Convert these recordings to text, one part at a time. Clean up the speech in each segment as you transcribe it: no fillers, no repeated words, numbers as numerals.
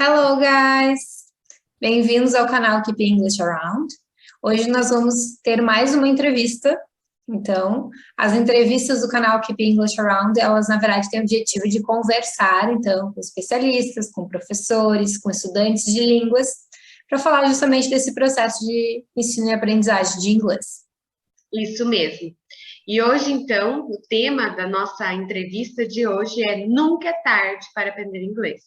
Hello, guys! Bem-vindos ao canal Keep English Around. Hoje nós vamos ter mais uma entrevista. Então, as entrevistas do canal Keep English Around, elas, na verdade, têm o objetivo de conversar, então, com especialistas, com professores, com estudantes de línguas, para falar justamente desse processo de ensino e aprendizagem de inglês. Isso mesmo. E hoje, então, o tema da nossa entrevista de hoje é Nunca é tarde para aprender inglês.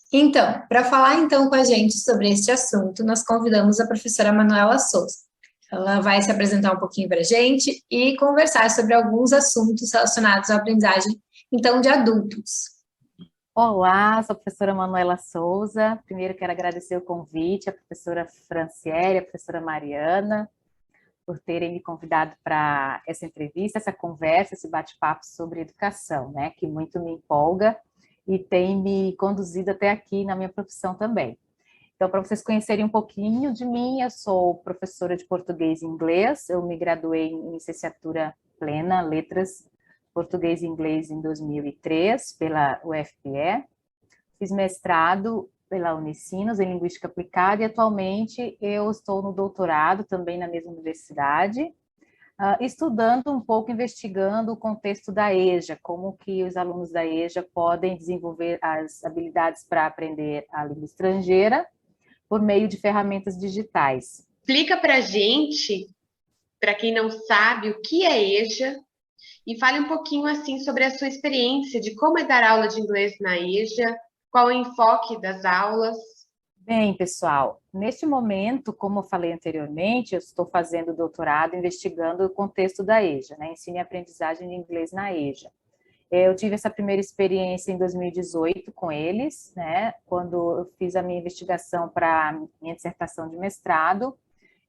Então, para falar então com a gente sobre este assunto, nós convidamos a professora Manuela Souza. Ela vai se apresentar um pouquinho para a gente e conversar sobre alguns assuntos relacionados à aprendizagem, então, de adultos. Olá, sou a professora Manuela Souza. Primeiro quero agradecer o convite, à professora Franciele, à professora Mariana, por terem me convidado para essa entrevista, essa conversa, esse bate-papo sobre educação, né, que muito me empolga e tem me conduzido até aqui na minha profissão também. Então, para vocês conhecerem um pouquinho de mim, eu sou professora de português e inglês, eu me graduei em licenciatura plena, letras, português e inglês em 2003, pela UFPE, fiz mestrado pela Unicinos em Linguística Aplicada e atualmente eu estou no doutorado também na mesma universidade, estudando um pouco, investigando o contexto da EJA, como que os alunos da EJA podem desenvolver as habilidades para aprender a língua estrangeira por meio de ferramentas digitais. Explica para a gente, para quem não sabe, o que é EJA e fale um pouquinho assim sobre a sua experiência de como é dar aula de inglês na EJA, qual é o enfoque das aulas. Bem, pessoal, neste momento, como eu falei anteriormente, eu estou fazendo doutorado investigando o contexto da EJA, né? Ensino e aprendizagem de inglês na EJA. Eu tive essa primeira experiência em 2018 com eles, né? Quando eu fiz a minha investigação para minha dissertação de mestrado,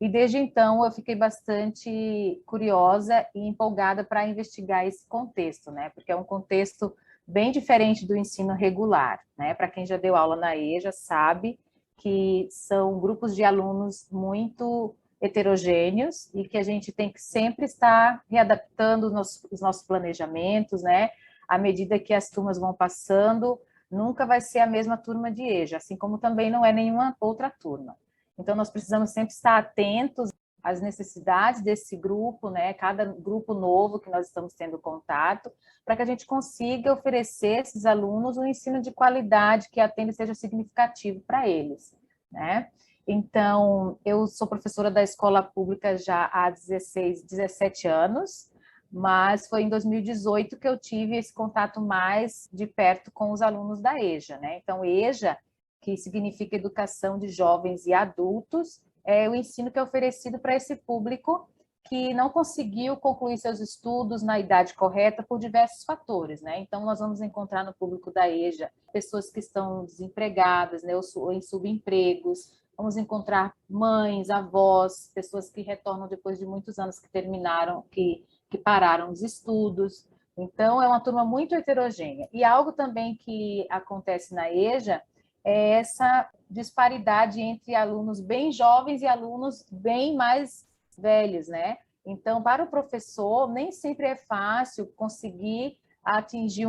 e desde então eu fiquei bastante curiosa e empolgada para investigar esse contexto, né? Porque é um contexto bem diferente do ensino regular, né? Para quem já deu aula na EJA sabe que são grupos de alunos muito heterogêneos e que a gente tem que sempre estar readaptando os nossos planejamentos, né? À medida que as turmas vão passando, nunca vai ser a mesma turma de EJA, assim como também não é nenhuma outra turma. Então, nós precisamos sempre estar atentos às necessidades desse grupo, né? Cada grupo novo que nós estamos tendo contato, para que a gente consiga oferecer a esses alunos um ensino de qualidade que atenda e seja significativo para eles, né? Então, eu sou professora da escola pública já há 16, 17 anos, mas foi em 2018 que eu tive esse contato mais de perto com os alunos da EJA, né? Então, EJA, que significa Educação de Jovens e Adultos, é o ensino que é oferecido para esse público que não conseguiu concluir seus estudos na idade correta por diversos fatores, né? Então, nós vamos encontrar no público da EJA pessoas que estão desempregadas, né, ou em subempregos, vamos encontrar mães, avós, pessoas que retornam depois de muitos anos que terminaram, que pararam os estudos. Então, é uma turma muito heterogênea. E algo também que acontece na EJA é essa disparidade entre alunos bem jovens e alunos bem mais velhos, né? Então, para o professor, nem sempre é fácil conseguir atingir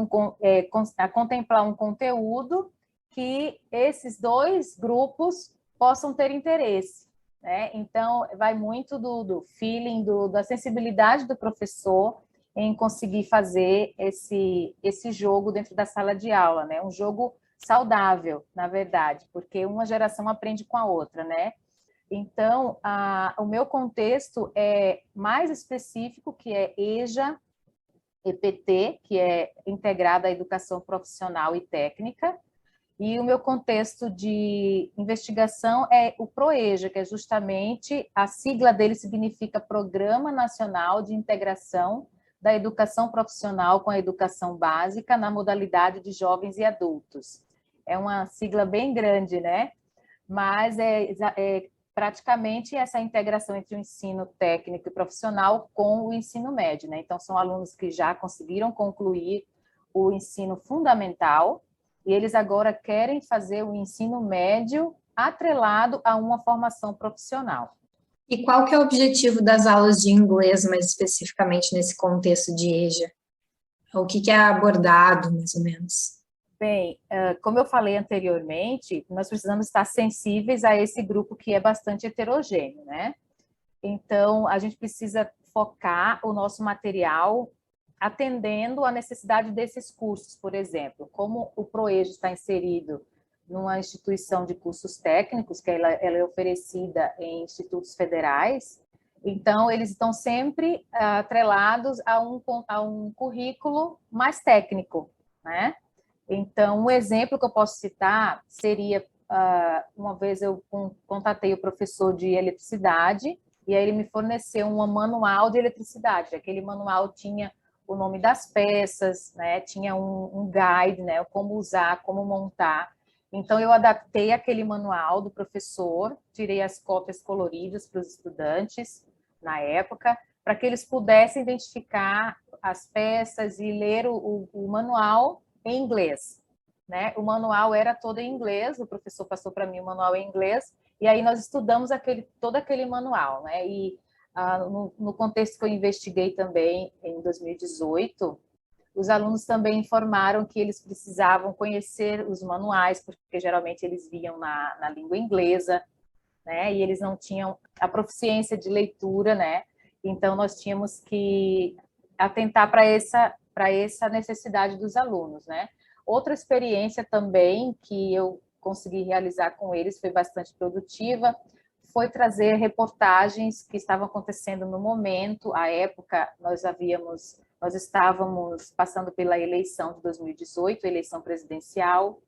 contemplar um conteúdo que esses dois grupos possam ter interesse, né? Então, vai muito do feeling, da sensibilidade do professor em conseguir fazer esse jogo dentro da sala de aula, né? Um jogo saudável, na verdade, porque uma geração aprende com a outra, né? Então, o meu contexto é mais específico, que é EJA, EPT, que é integrada à educação profissional e técnica, e o meu contexto de investigação é o PROEJA, que é justamente, a sigla dele significa Programa Nacional de Integração da Educação Profissional com a Educação Básica na modalidade de jovens e adultos. É uma sigla bem grande, né? Mas é praticamente essa integração entre o ensino técnico e profissional com o ensino médio, né? Então, são alunos que já conseguiram concluir o ensino fundamental e eles agora querem fazer o ensino médio atrelado a uma formação profissional. E qual que é o objetivo das aulas de inglês, mais especificamente nesse contexto de EJA? O que é abordado, mais ou menos? Bem, como eu falei anteriormente, nós precisamos estar sensíveis a esse grupo que é bastante heterogêneo, né? Então, a gente precisa focar o nosso material atendendo à necessidade desses cursos, por exemplo, como o ProEjo está inserido numa instituição de cursos técnicos, que ela é oferecida em institutos federais, então eles estão sempre atrelados a um currículo mais técnico, né? Então, um exemplo que eu posso citar seria, uma vez eu contatei o professor de eletricidade, e aí ele me forneceu um manual de eletricidade. Aquele manual tinha o nome das peças, né? Tinha um guide, né? Como usar, como montar. Então, eu adaptei aquele manual do professor, tirei as cópias coloridas para os estudantes, na época, para que eles pudessem identificar as peças e ler o manual em inglês, né? O manual era todo em inglês, o professor passou para mim o manual em inglês, e aí nós estudamos todo aquele manual, né? E no contexto que eu investiguei também, em 2018, os alunos também informaram que eles precisavam conhecer os manuais, porque geralmente eles viam na língua inglesa, né? E eles não tinham a proficiência de leitura, né? Então, nós tínhamos que atentar para essa necessidade dos alunos, né? Outra experiência também que eu consegui realizar com eles, foi bastante produtiva, foi trazer reportagens que estavam acontecendo no momento. À época, nós estávamos passando pela eleição de 2018, eleição presidencial.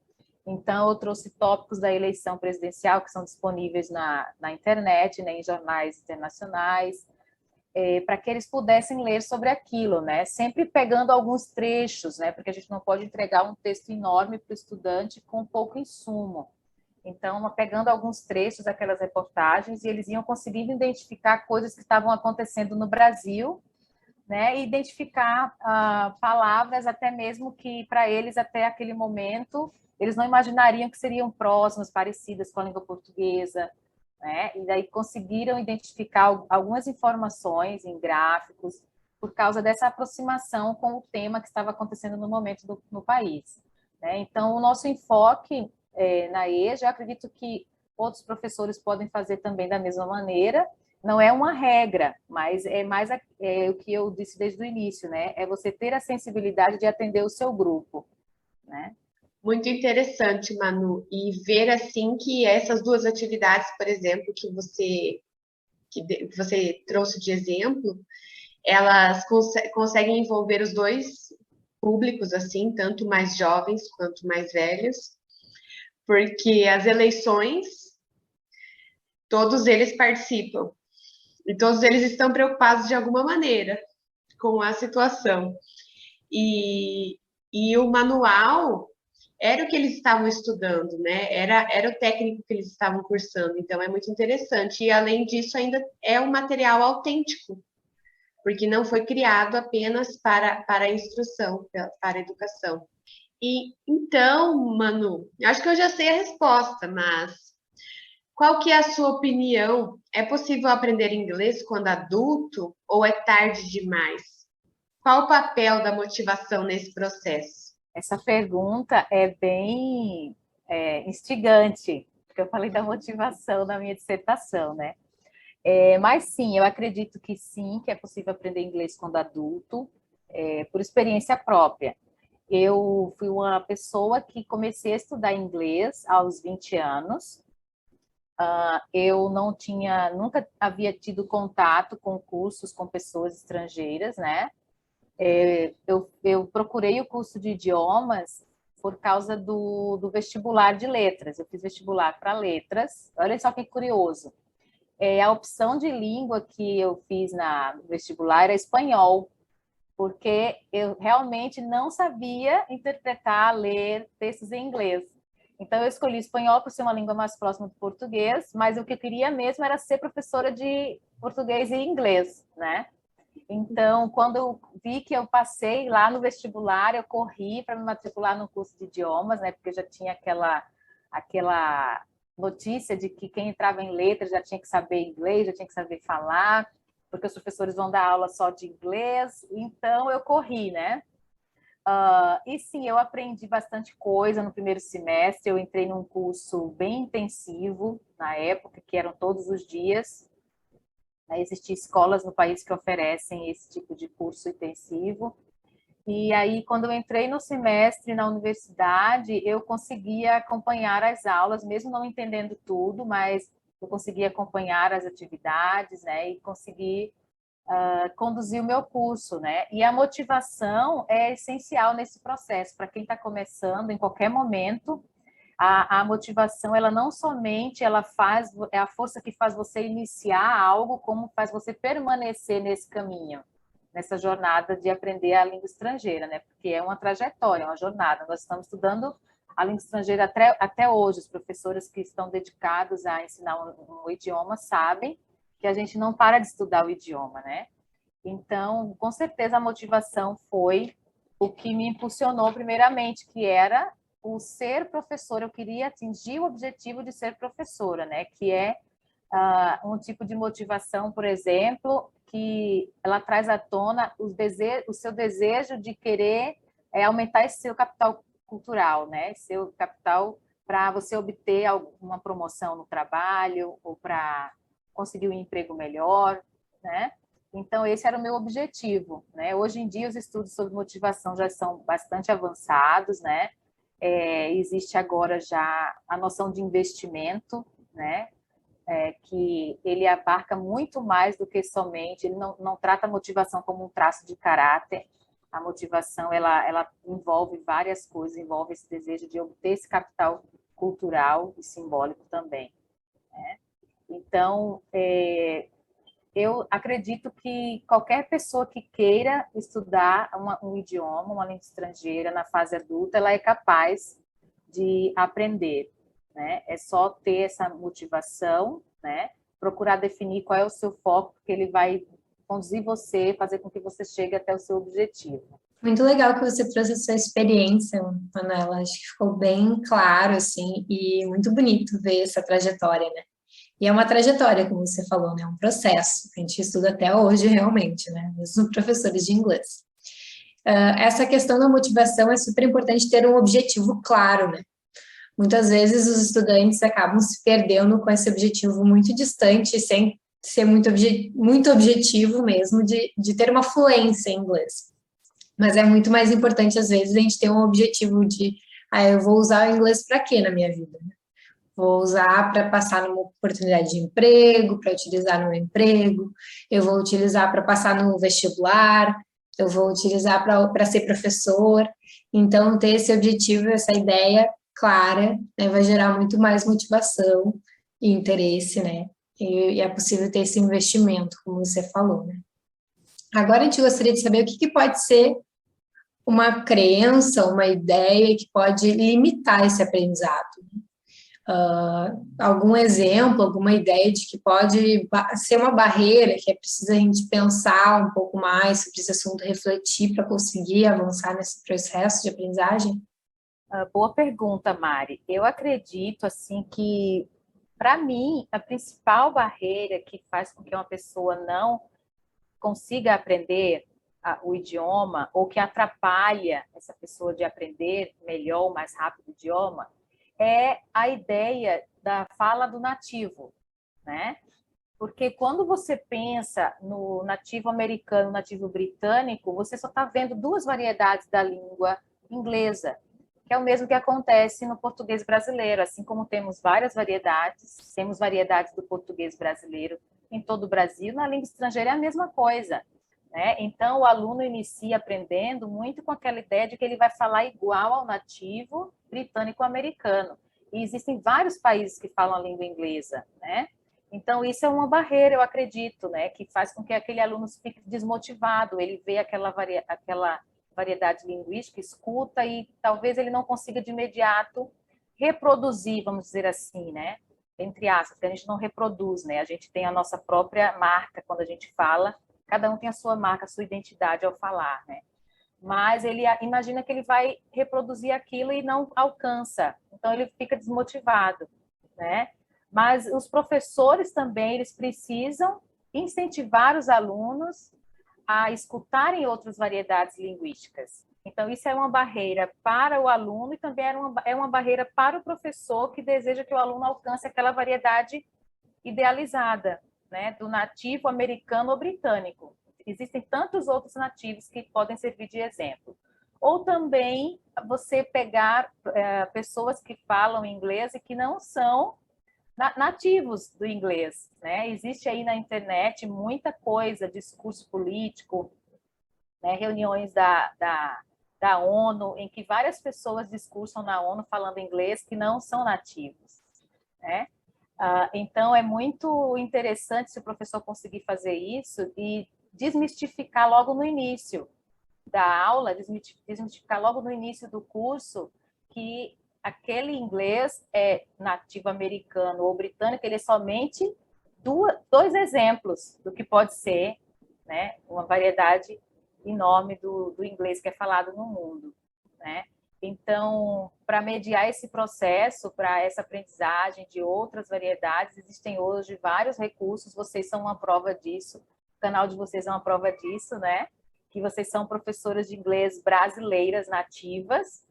Então, eu trouxe tópicos da eleição presidencial que são disponíveis na internet, né, em jornais internacionais, para que eles pudessem ler sobre aquilo, né? Sempre pegando alguns trechos, né? Porque a gente não pode entregar um texto enorme para o estudante com pouco insumo. Então, pegando alguns trechos daquelas reportagens, e eles iam conseguindo identificar coisas que estavam acontecendo no Brasil, né? E identificar palavras até mesmo que, para eles, até aquele momento, eles não imaginariam que seriam próximas, parecidas com a língua portuguesa, né? E daí conseguiram identificar algumas informações em gráficos por causa dessa aproximação com o tema que estava acontecendo no momento no país, né? Então, o nosso enfoque na EJA, eu acredito que outros professores podem fazer também da mesma maneira. Não é uma regra, mas é mais o que eu disse desde o início, né? É você ter a sensibilidade de atender o seu grupo, né? Muito interessante, Manu, e ver assim que essas duas atividades, por exemplo, que você trouxe de exemplo, elas conseguem envolver os dois públicos, assim, tanto mais jovens quanto mais velhos, porque as eleições, todos eles participam, e todos eles estão preocupados de alguma maneira com a situação. E o manual era o que eles estavam estudando, né? Era o técnico que eles estavam cursando, então é muito interessante. E além disso, ainda é um material autêntico, porque não foi criado apenas para a instrução, para a educação. E então, Manu, acho que eu já sei a resposta, mas qual que é a sua opinião? É possível aprender inglês quando adulto ou é tarde demais? Qual o papel da motivação nesse processo? Essa pergunta é bem instigante, porque eu falei da motivação na minha dissertação, né? Mas sim, eu acredito que sim, que é possível aprender inglês quando adulto, por experiência própria. Eu fui uma pessoa que comecei a estudar inglês aos 20 anos. Eu nunca havia tido contato com cursos com pessoas estrangeiras, né? Eu procurei o curso de idiomas por causa do vestibular de letras. Eu fiz vestibular para letras. Olha só que curioso. A opção de língua que eu fiz no vestibular era espanhol, porque eu realmente não sabia interpretar, ler textos em inglês. Então, eu escolhi espanhol por ser uma língua mais próxima do português, mas o que eu queria mesmo era ser professora de português e inglês, né? Então, quando eu vi que eu passei lá no vestibular, eu corri para me matricular no curso de idiomas, né? Porque já tinha aquela notícia de que quem entrava em letras já tinha que saber inglês, já tinha que saber falar, porque os professores vão dar aula só de inglês. Então, eu corri, né? E sim, eu aprendi bastante coisa no primeiro semestre. Eu entrei num curso bem intensivo na época, que eram todos os dias. Existem escolas no país que oferecem esse tipo de curso intensivo. E aí, quando eu entrei no semestre na universidade, eu conseguia acompanhar as aulas, mesmo não entendendo tudo, mas eu conseguia acompanhar as atividades, né? E conseguir conduzir o meu curso, né? E a motivação é essencial nesse processo. Para quem está começando, em qualquer momento, a motivação, ela não somente é a força que faz você iniciar algo, como faz você permanecer nesse caminho, nessa jornada de aprender a língua estrangeira, né? Porque é uma trajetória, uma jornada. Nós estamos estudando a língua estrangeira até hoje. Os professores que estão dedicados a ensinar um idioma sabem que a gente não para de estudar o idioma, né? Então, com certeza, a motivação foi o que me impulsionou primeiramente, que era o ser professora. Eu queria atingir o objetivo de ser professora, né? Que é um tipo de motivação, por exemplo, que ela traz à tona o seu desejo de querer aumentar esse seu capital cultural, né? Seu capital para você obter alguma promoção no trabalho ou para conseguir um emprego melhor, né? Então, esse era o meu objetivo, né? Hoje em dia, os estudos sobre motivação já são bastante avançados, né? Existe agora já a noção de investimento, né? Que ele abarca muito mais do que somente, ele não trata a motivação como um traço de caráter. A motivação, ela envolve várias coisas, envolve esse desejo de obter esse capital cultural e simbólico também, né? Então, eu acredito que qualquer pessoa que queira estudar um idioma, uma língua estrangeira na fase adulta, ela é capaz de aprender, né? É só ter essa motivação, né? Procurar definir qual é o seu foco, porque ele vai conduzir você, fazer com que você chegue até o seu objetivo. Muito legal que você trouxe a sua experiência, Manuela. Acho que ficou bem claro, assim, e muito bonito ver essa trajetória, né? E é uma trajetória, como você falou, né? Um processo que a gente estuda até hoje, realmente, né? Mesmo professores de inglês. Essa questão da motivação é super importante ter um objetivo claro, né? Muitas vezes os estudantes acabam se perdendo com esse objetivo muito distante, sem ser muito objetivo mesmo, de ter uma fluência em inglês. Mas é muito mais importante, às vezes, a gente ter um objetivo de, eu vou usar o inglês para quê na minha vida? Vou usar para passar numa oportunidade de emprego, para utilizar no meu emprego, eu vou utilizar para passar no vestibular, eu vou utilizar para ser professor. Então, ter esse objetivo, essa ideia clara, né, vai gerar muito mais motivação e interesse, né? E é possível ter esse investimento, como você falou, né? Agora, a gente gostaria de saber o que pode ser uma crença, uma ideia que pode limitar esse aprendizado. Algum exemplo, alguma ideia de que pode ser uma barreira, que é preciso a gente pensar um pouco mais sobre esse assunto, refletir para conseguir avançar nesse processo de aprendizagem? Boa pergunta, Mari. Eu acredito, assim, que, para mim, a principal barreira que faz com que uma pessoa não consiga aprender o idioma, ou que atrapalha essa pessoa de aprender melhor ou mais rápido o idioma, é a ideia da fala do nativo, né? Porque quando você pensa no nativo americano, nativo britânico, você só está vendo duas variedades da língua inglesa, que é o mesmo que acontece no português brasileiro. Assim como temos variedades do português brasileiro em todo o Brasil, na língua estrangeira é a mesma coisa, né? Então, o aluno inicia aprendendo muito com aquela ideia de que ele vai falar igual ao nativo britânico-americano. E existem vários países que falam a língua inglesa, né? Então, isso é uma barreira, eu acredito, né? Que faz com que aquele aluno fique desmotivado. Ele vê aquela variedade linguística, escuta e talvez ele não consiga de imediato reproduzir, vamos dizer assim, né? Entre aspas, que a gente não reproduz, né? A gente tem a nossa própria marca quando a gente fala, cada um tem a sua marca, a sua identidade ao falar, né? Mas ele imagina que ele vai reproduzir aquilo e não alcança, então ele fica desmotivado, né? Mas os professores também, eles precisam incentivar os alunos a escutarem outras variedades linguísticas, Então, isso é uma barreira para o aluno e também é uma barreira para o professor que deseja que o aluno alcance aquela variedade idealizada, né, do nativo americano ou britânico. Existem tantos outros nativos que podem servir de exemplo. Ou também você pegar pessoas que falam inglês e que não são nativos do inglês, né? Existe aí na internet muita coisa, discurso político, né? Reuniões da ONU, em que várias pessoas discursam na ONU falando inglês que não são nativos, né? Então, é muito interessante se o professor conseguir fazer isso e desmistificar logo no início da aula, desmistificar logo no início do curso que aquele inglês é nativo americano ou britânico, ele é somente dois exemplos do que pode ser, né, uma variedade enorme do inglês que é falado no mundo, né? Então, para mediar esse processo, para essa aprendizagem de outras variedades, existem hoje vários recursos, vocês são uma prova disso, o canal de vocês é uma prova disso, né? Que vocês são professoras de inglês brasileiras nativas,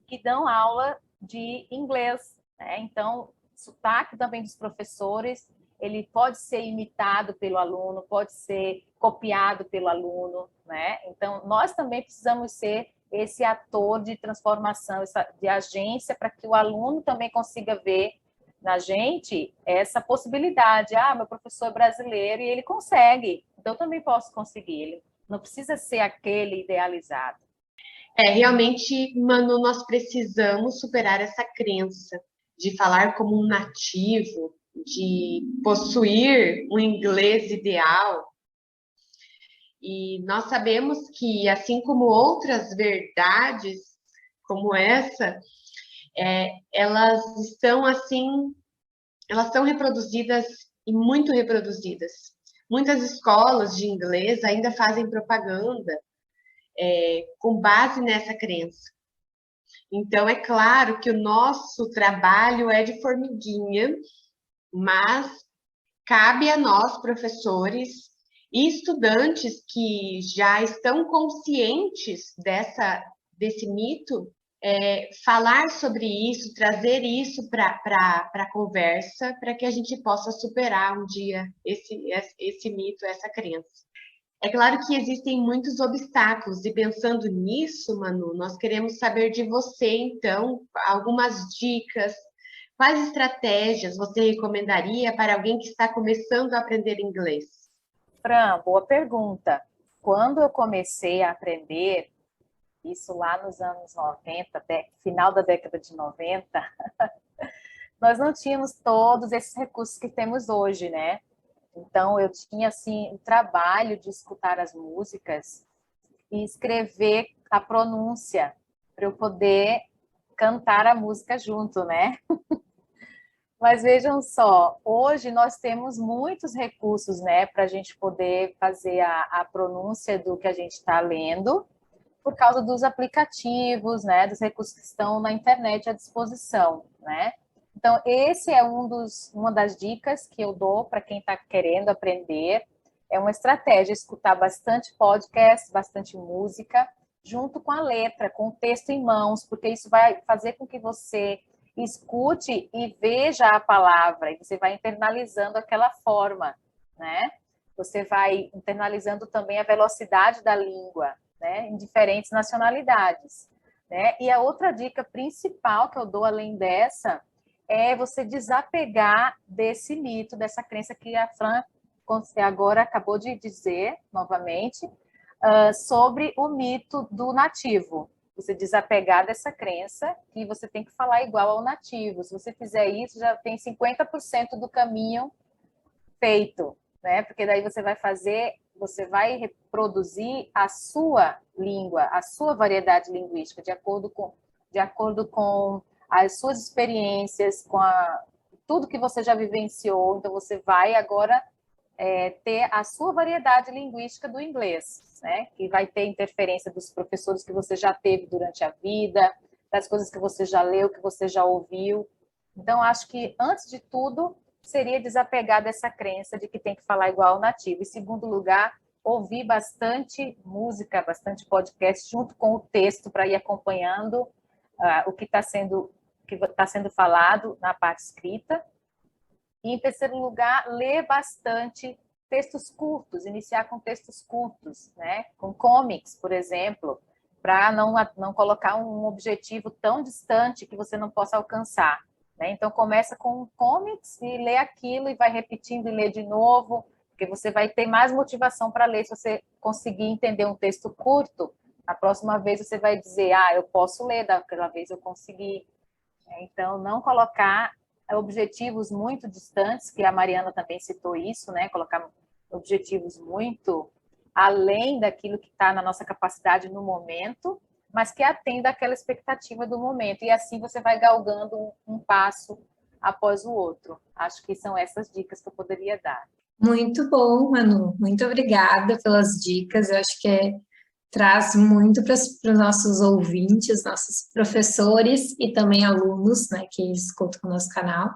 que dão aula de inglês, né? Então, o sotaque também dos professores, ele pode ser imitado pelo aluno, pode ser copiado pelo aluno, né? Então, nós também precisamos ser esse ator de transformação, de agência, para que o aluno também consiga ver na gente essa possibilidade. Ah, meu professor é brasileiro e ele consegue, então eu também posso conseguir. Ele não precisa ser aquele idealizado. Realmente, Manu, nós precisamos superar essa crença de falar como um nativo, de possuir um inglês ideal. E nós sabemos que, assim como outras verdades como essa, elas estão assim, elas são reproduzidas e muito reproduzidas. Muitas escolas de inglês ainda fazem propaganda com base nessa crença. Então, é claro que o nosso trabalho é de formiguinha, mas cabe a nós, professores e estudantes que já estão conscientes desse mito, falar sobre isso, trazer isso para a conversa, para que a gente possa superar um dia esse mito, essa crença. É claro que existem muitos obstáculos, e pensando nisso, Manu, nós queremos saber de você, então, algumas dicas. Quais estratégias você recomendaria para alguém que está começando a aprender inglês? Fran, boa pergunta. Quando eu comecei a aprender, isso lá nos anos 90, até final da década de 90, nós não tínhamos todos esses recursos que temos hoje, né? Então, eu tinha, assim, o trabalho de escutar as músicas e escrever a pronúncia para eu poder cantar a música junto, né? Mas vejam só, hoje nós temos muitos recursos, né, para a gente poder fazer a pronúncia do que a gente está lendo, por causa dos aplicativos, né, dos recursos que estão na internet à disposição, né? Então, esse é uma das dicas que eu dou para quem está querendo aprender. É uma estratégia, escutar bastante podcast, bastante música, junto com a letra, com o texto em mãos, porque isso vai fazer com que você escute e veja a palavra, e você vai internalizando aquela forma, né? Você vai internalizando também a velocidade da língua, né? Em diferentes nacionalidades, né? E a outra dica principal que eu dou além dessa é você desapegar desse mito, dessa crença que a Fran agora acabou de dizer novamente, sobre o mito do nativo. Você desapegar dessa crença que você tem que falar igual ao nativo. Se você fizer isso, já tem 50% do caminho feito, né? Porque daí você vai reproduzir a sua língua, a sua variedade linguística, de acordo com as suas experiências, com tudo que você já vivenciou. Então, você vai agora ter a sua variedade linguística do inglês, né? Que vai ter interferência dos professores que você já teve durante a vida, das coisas que você já leu, que você já ouviu. Então, acho que, antes de tudo, seria desapegar dessa crença de que tem que falar igual ao nativo. Em segundo lugar, ouvir bastante música, bastante podcast junto com o texto para ir acompanhando o que está sendo falado na parte escrita. E, em terceiro lugar, ler bastante textos curtos, iniciar com textos curtos, né? Com comics, por exemplo, para não colocar um objetivo tão distante que você não possa alcançar, né? Então, começa com comics e lê aquilo e vai repetindo e lê de novo, porque você vai ter mais motivação para ler. Se você conseguir entender um texto curto, a próxima vez você vai dizer, eu posso ler, daquela vez eu consegui. Então, não colocar objetivos muito distantes, que a Mariana também citou isso, né? Colocar objetivos muito além daquilo que está na nossa capacidade no momento, mas que atenda àquela expectativa do momento. E assim você vai galgando um passo após o outro. Acho que são essas dicas que eu poderia dar. Muito bom, Manu. Muito obrigada pelas dicas. Eu acho que traz muito para os nossos ouvintes, nossos professores e também alunos, né, que escutam o nosso canal.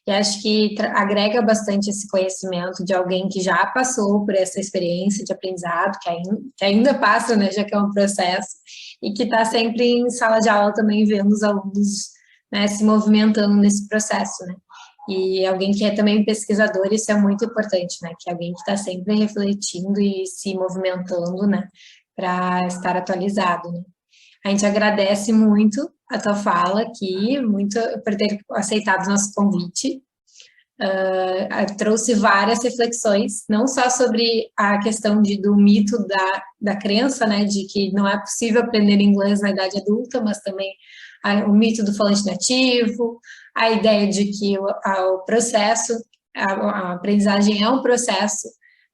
E acho que agrega bastante esse conhecimento de alguém que já passou por essa experiência de aprendizado, que ainda passa, né, já que é um processo, e que está sempre em sala de aula também vendo os alunos, né, se movimentando nesse processo, né. E alguém que é também pesquisador, isso é muito importante, né, que é alguém que está sempre refletindo e se movimentando, né, para estar atualizado, né? A gente agradece muito a tua fala aqui, muito por ter aceitado o nosso convite. Trouxe várias reflexões, não só sobre a questão do mito da crença, né, de que não é possível aprender inglês na idade adulta, mas também o mito do falante nativo, a ideia de que o processo, a aprendizagem é um processo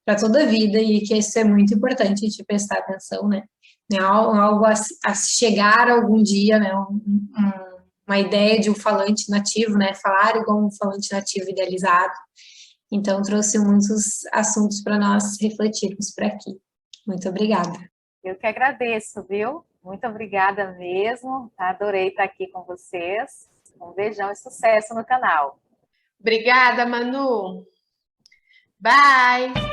para toda a vida e que isso é muito importante a gente prestar atenção, né? É algo a chegar algum dia, né? Uma ideia de um falante nativo, né? Falar igual um falante nativo idealizado. Então, trouxe muitos assuntos para nós refletirmos por aqui. Muito obrigada. Eu que agradeço, viu? Muito obrigada mesmo. Adorei estar aqui com vocês. Um beijão e sucesso no canal. Obrigada, Manu. Bye!